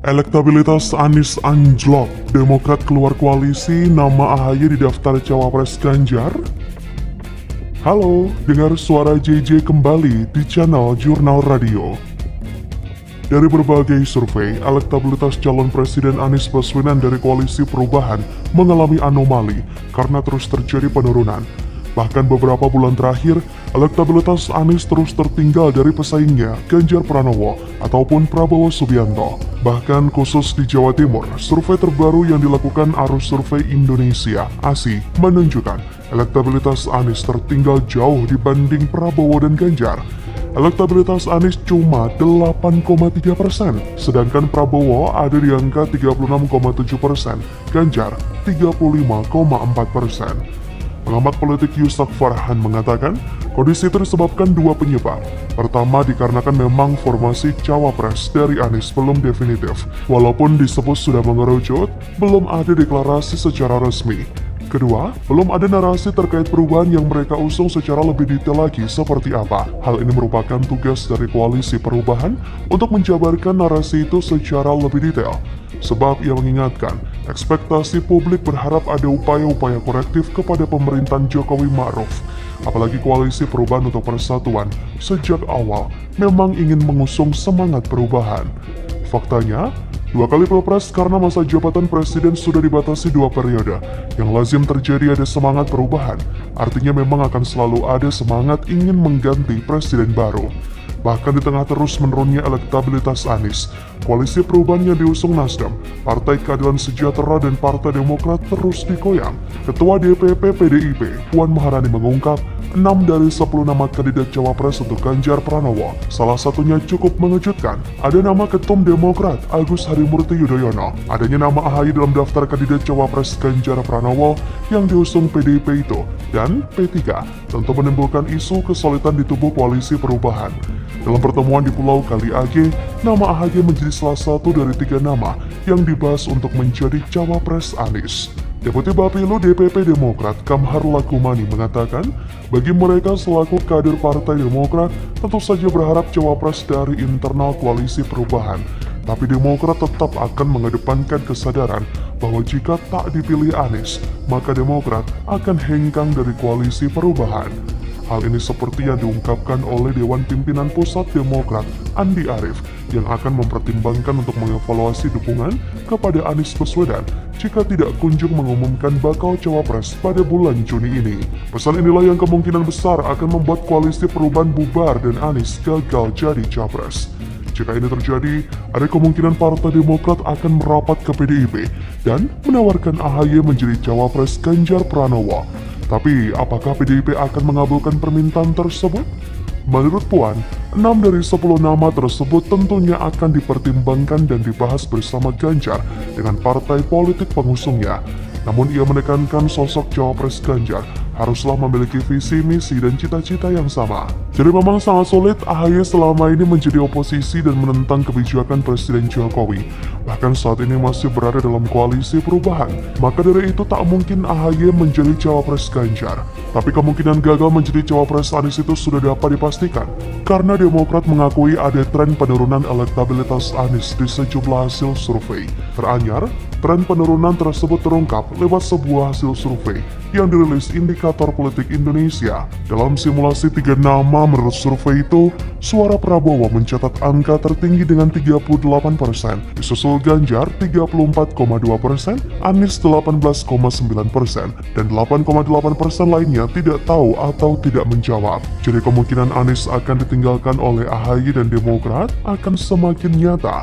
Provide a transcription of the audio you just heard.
Elektabilitas Anies anjlok, Demokrat keluar koalisi, nama AHY di daftar Cawapres Ganjar. Halo, dengar suara JJ kembali di channel Jurnal Radio. Dari berbagai survei, elektabilitas calon Presiden Anies Baswedan dari Koalisi Perubahan mengalami anomali karena terus terjadi penurunan. Bahkan beberapa bulan terakhir, elektabilitas Anies terus tertinggal dari pesaingnya Ganjar Pranowo ataupun Prabowo Subianto. Bahkan khusus di Jawa Timur, survei terbaru yang dilakukan Arus Survei Indonesia (ASI) menunjukkan elektabilitas Anies tertinggal jauh dibanding Prabowo dan Ganjar. Elektabilitas Anies cuma 8,3%, sedangkan Prabowo ada di angka 36,7%, Ganjar 35,4%. Pengamat politik Yusak Farhan mengatakan, kondisi itu disebabkan dua penyebab. Pertama, dikarenakan memang formasi Cawapres dari Anies belum definitif. Walaupun disebut sudah mengerucut, belum ada deklarasi secara resmi. Kedua, belum ada narasi terkait perubahan yang mereka usung secara lebih detail lagi seperti apa. Hal ini merupakan tugas dari Koalisi Perubahan untuk menjabarkan narasi itu secara lebih detail. Sebab ia mengingatkan, ekspektasi publik berharap ada upaya-upaya korektif kepada pemerintahan Jokowi Ma'ruf. Apalagi Koalisi Perubahan untuk Persatuan sejak awal memang ingin mengusung semangat perubahan. Faktanya, 2 kali pilpres karena masa jabatan presiden sudah dibatasi 2 periode. Yang lazim terjadi ada semangat perubahan, artinya memang akan selalu ada semangat ingin mengganti presiden baru. Bahkan di tengah terus menurunnya elektabilitas Anies, Koalisi Perubahan yang diusung Nasdem, Partai Keadilan Sejahtera dan Partai Demokrat terus digoyang. Ketua DPP PDIP, Puan Maharani mengungkap, 6 dari 10 nama kandidat Cawapres untuk Ganjar Pranowo. Salah satunya cukup mengejutkan. Ada nama Ketum Demokrat, Agus Harimurti Yudhoyono. Adanya nama AHY dalam daftar kandidat Cawapres Ganjar Pranowo yang diusung PDIP itu. Dan P3 tentu menimbulkan isu kesulitan di tubuh Koalisi Perubahan. Dalam pertemuan di Pulau Kali Age, nama AHY menjadi salah satu dari 3 nama yang dibahas untuk menjadi Cawapres Anies. Deputi Bapilu DPP Demokrat Kamhar Lakumani mengatakan, bagi mereka selaku kader Partai Demokrat tentu saja berharap Cawapres dari internal Koalisi Perubahan. Tapi Demokrat tetap akan mengedepankan kesadaran bahwa jika tak dipilih Anies, maka Demokrat akan hengkang dari Koalisi Perubahan. Hal ini seperti yang diungkapkan oleh Dewan Pimpinan Pusat Demokrat, Andi Arief, yang akan mempertimbangkan untuk mengevaluasi dukungan kepada Anies Baswedan jika tidak kunjung mengumumkan bakal Cawapres pada bulan Juni ini. Pesan inilah yang kemungkinan besar akan membuat Koalisi Perubahan bubar dan Anies gagal jadi Capres. Jika ini terjadi, ada kemungkinan Partai Demokrat akan merapat ke PDIP dan menawarkan AHY menjadi Cawapres Ganjar Pranowo. Tapi, apakah PDIP akan mengabulkan permintaan tersebut? Menurut Puan, 6 dari 10 nama tersebut tentunya akan dipertimbangkan dan dibahas bersama Ganjar dengan partai politik pengusungnya. Namun ia menekankan sosok Cawapres Ganjar haruslah memiliki visi, misi, dan cita-cita yang sama. Jadi memang sangat sulit AHY selama ini menjadi oposisi dan menentang kebijakan Presiden Jokowi. Bahkan saat ini masih berada dalam Koalisi Perubahan. Maka dari itu tak mungkin AHY menjadi Cawapres Ganjar. Tapi kemungkinan gagal menjadi Cawapres Anies itu sudah dapat dipastikan. Karena Demokrat mengakui ada tren penurunan elektabilitas Anies di sejumlah hasil survei. Teranyar, tren penurunan tersebut terungkap lewat sebuah hasil survei yang dirilis Indikator Politik Indonesia. Dalam simulasi 3 nama menurut survei itu, suara Prabowo mencatat angka tertinggi dengan 38%, disusul Ganjar 34,2%, Anies 18,9%, dan 8,8% lainnya tidak tahu atau tidak menjawab. Jadi kemungkinan Anies akan ditinggalkan oleh AHY dan Demokrat akan semakin nyata.